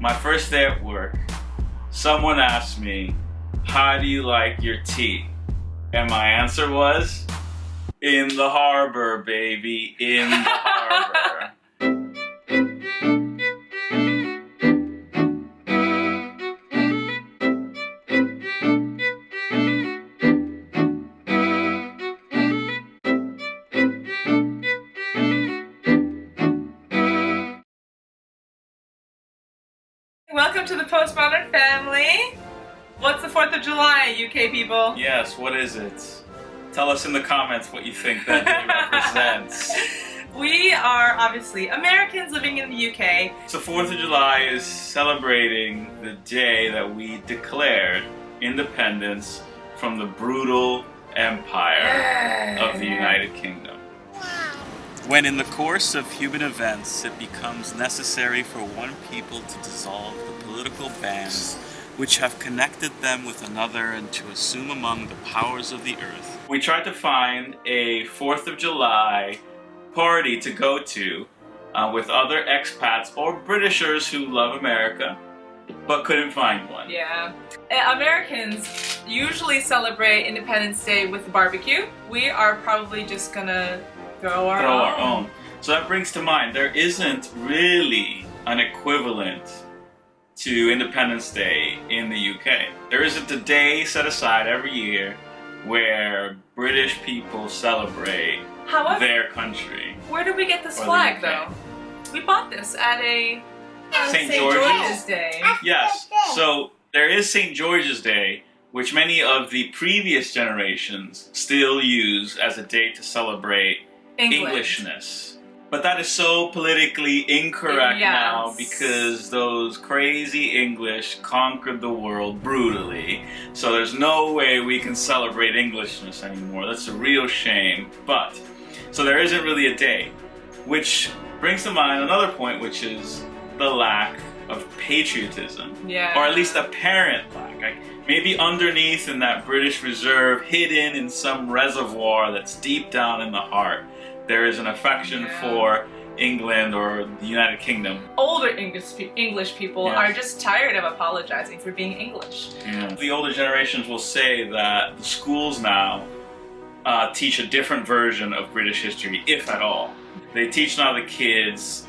my first day at work, someone asked me, how do you like your tea? And my answer was, in the harbor, baby, in the harbor. Welcome to the Postmodern family. What's the 4th of July, UK people? Yes, what is it? Tell us in the comments what you think that day represents. We are obviously Americans living in the UK. So 4th of July is celebrating the day that we declared independence from the brutal empire of the United Kingdom. When in the course of human events it becomes necessary for one people to dissolve the political bands which have connected them with another and to assume among the powers of the earth. We tried to find a 4th of July party to go to with other expats or Britishers who love America, but couldn't find one. Yeah. Americans usually celebrate Independence Day with barbecue. We are probably just gonna throw our own. So that brings to mind, there isn't really an equivalent to Independence Day in the UK. There isn't a day set aside every year where British people celebrate their country. Where did we get this flag though? We bought this at a St. George's Day. Yes, so there is St. George's Day, which many of the previous generations still use as a day to celebrate Englishness. But that is so politically incorrect now because those crazy English conquered the world brutally. So there's no way we can celebrate Englishness anymore. That's a real shame. But, so there isn't really a day. Which brings to mind another point, which is the lack of patriotism. Yeah. Or at least apparent lack. Like maybe underneath in that British Reserve, hidden in some reservoir that's deep down in the heart, there is an affection for England or the United Kingdom. Older English people are just tired of apologizing for being English. Yeah. The older generations will say that the schools now teach a different version of British history, if at all. They teach now the kids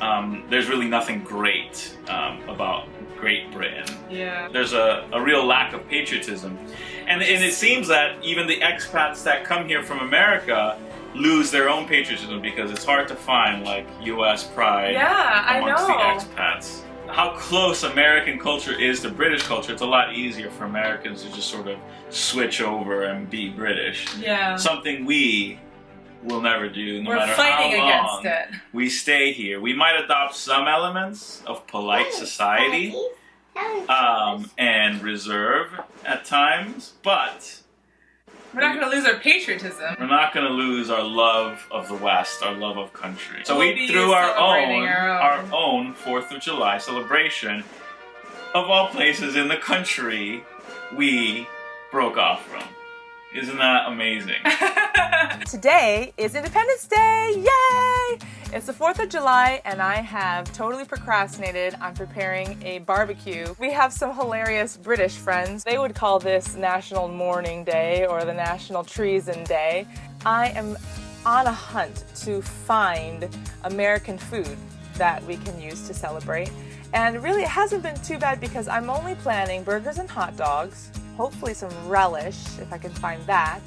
there's really nothing great about Great Britain. Yeah. There's a real lack of patriotism. And it seems that even the expats that come here from America lose their own patriotism because it's hard to find like US pride amongst the expats. How close American culture is to British culture, it's a lot easier for Americans to just sort of switch over and be British. Yeah. Something we will never do, no matter fighting how long against it. we stay here. We might adopt some elements of polite society and reserve at times, but we're not going to lose our patriotism. We're not going to lose our love of the West, our love of country. So we threw our own 4th of July celebration of all places in the country we broke off from. Isn't that amazing? Today is Independence Day! Yay! It's the 4th of July and I have totally procrastinated on preparing a barbecue. We have some hilarious British friends. They would call this National Mourning Day or the National Treason Day. I am on a hunt to find American food that we can use to celebrate. And really it hasn't been too bad because I'm only planning burgers and hot dogs, hopefully some relish if I can find that.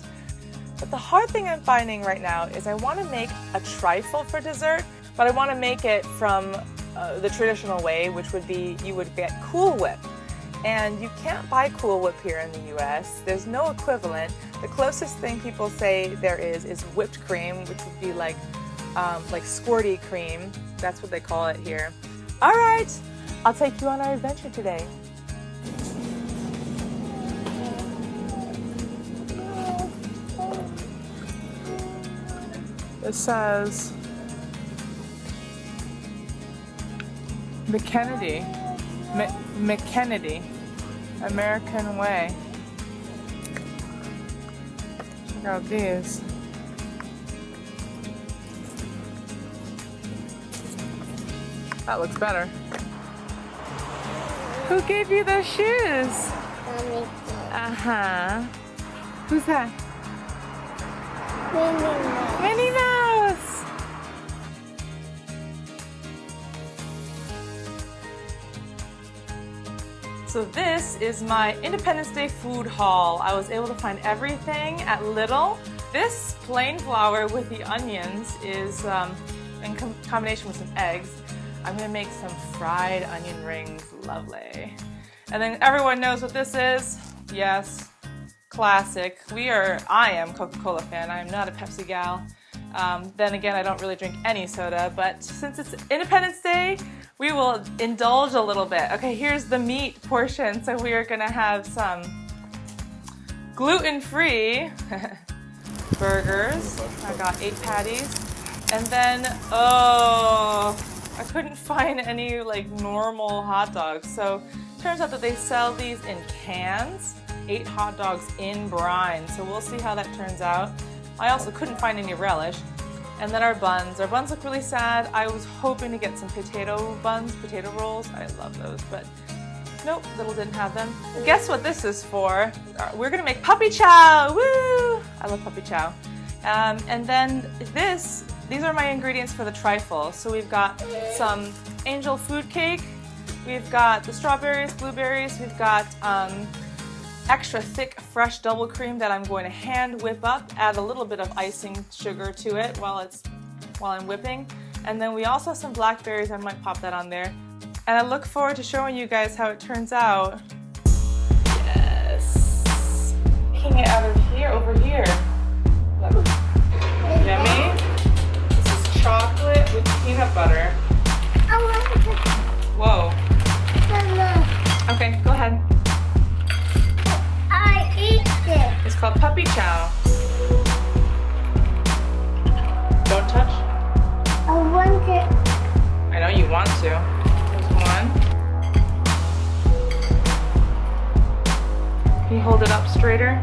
But the hard thing I'm finding right now is I want to make a trifle for dessert, but I want to make it from the traditional way, which would be you would get Cool Whip. And you can't buy Cool Whip here in the US. There's no equivalent. The closest thing people say there is whipped cream, which would be like squirty cream. That's what they call it here. All right, I'll take you on our adventure today. It says McKennedy, American Way. Check out these. That looks better. Who gave you those shoes? Mommy. Uh-huh. Who's that? Minnie Mouse. Minnie Mouse! So this is my Independence Day food haul. I was able to find everything at Lidl. This plain flour with the onions is in combination with some eggs. I'm gonna make some fried onion rings, lovely. And then everyone knows what this is. Yes, classic. I am Coca-Cola fan, I am not a Pepsi gal. Then again, I don't really drink any soda, but since it's Independence Day, we will indulge a little bit. Okay, here's the meat portion. So we are gonna have some gluten-free burgers. I got 8 patties. And then, I couldn't find any like normal hot dogs. So turns out that they sell these in cans, 8 hot dogs in brine. So we'll see how that turns out. I also couldn't find any relish. And then our buns. Our buns look really sad. I was hoping to get some potato buns, potato rolls. I love those, but nope, Lidl didn't have them. Guess what this is for? We're gonna make puppy chow, woo! I love puppy chow. And then these are my ingredients for the trifle. So we've got some angel food cake. We've got the strawberries, blueberries. We've got extra thick fresh double cream that I'm going to hand whip up, add a little bit of icing sugar to it while I'm whipping. And then we also have some blackberries. I might pop that on there. And I look forward to showing you guys how it turns out. Yes. Taking it out of here, over here. Look. Yummy. This is chocolate with peanut butter. Whoa. Okay, go ahead. I eat it. It's called puppy chow. Don't touch. I want it. I know you want to. There's one. Can you hold it up straighter?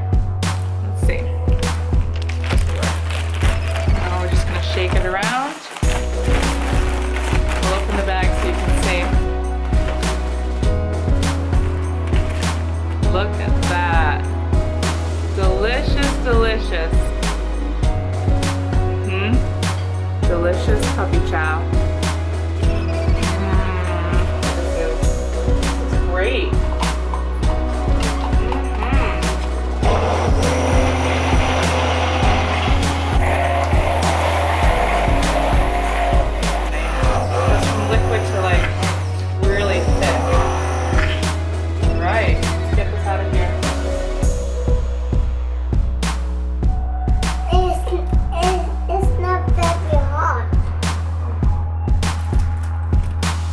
Let's see. Now we're just gonna shake it around. We'll open the bag so you can see. Look at that. Delicious, delicious. Delicious puppy chow. This is great. Goes from liquid to like really thick. All right, let's get this out of here. It's not very hot.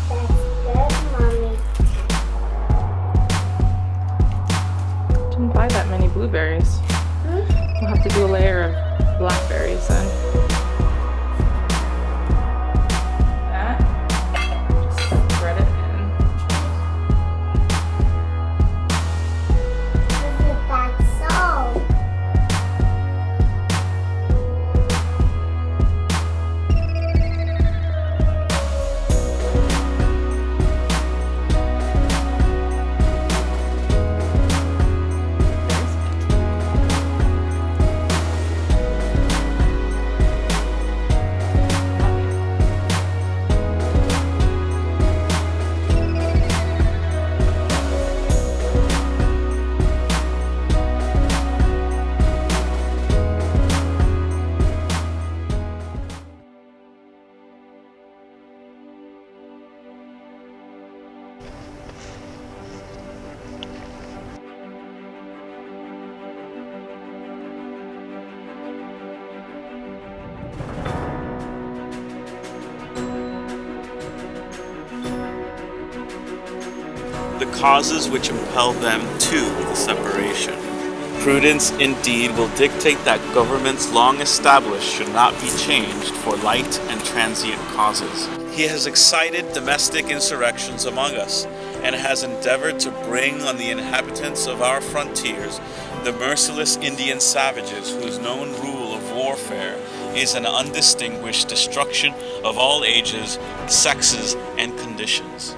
That's good, Mommy. Didn't buy that many blueberries. We'll have to do a layer of blackberries then. That. Just spread it in. That's so. The causes which impel them to the separation. Prudence indeed will dictate that governments long established should not be changed for light and transient causes. He has excited domestic insurrections among us, and has endeavored to bring on the inhabitants of our frontiers the merciless Indian savages whose known rule of warfare is an undistinguished destruction of all ages, sexes, and conditions.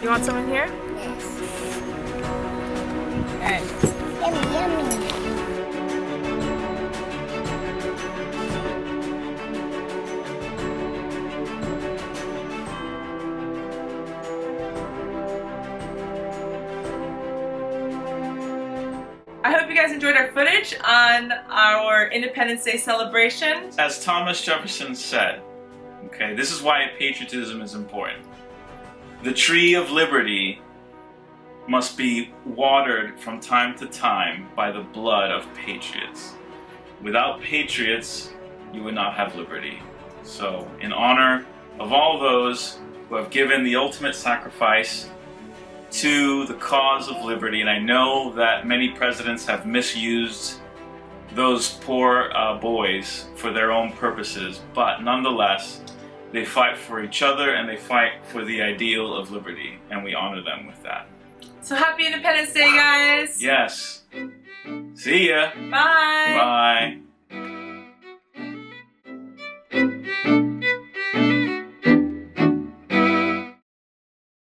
You want some in here? Yes. Okay. Yummy, yummy. I hope you guys enjoyed our footage on our Independence Day celebration. As Thomas Jefferson said, okay, this is why patriotism is important. The tree of liberty must be watered from time to time by the blood of patriots. Without patriots, you would not have liberty. So, in honor of all those who have given the ultimate sacrifice to the cause of liberty, and I know that many presidents have misused those poor boys for their own purposes, but nonetheless, they fight for each other and they fight for the ideal of liberty, and we honor them with that. So happy Independence Day, guys! Yes. See ya. Bye! Bye.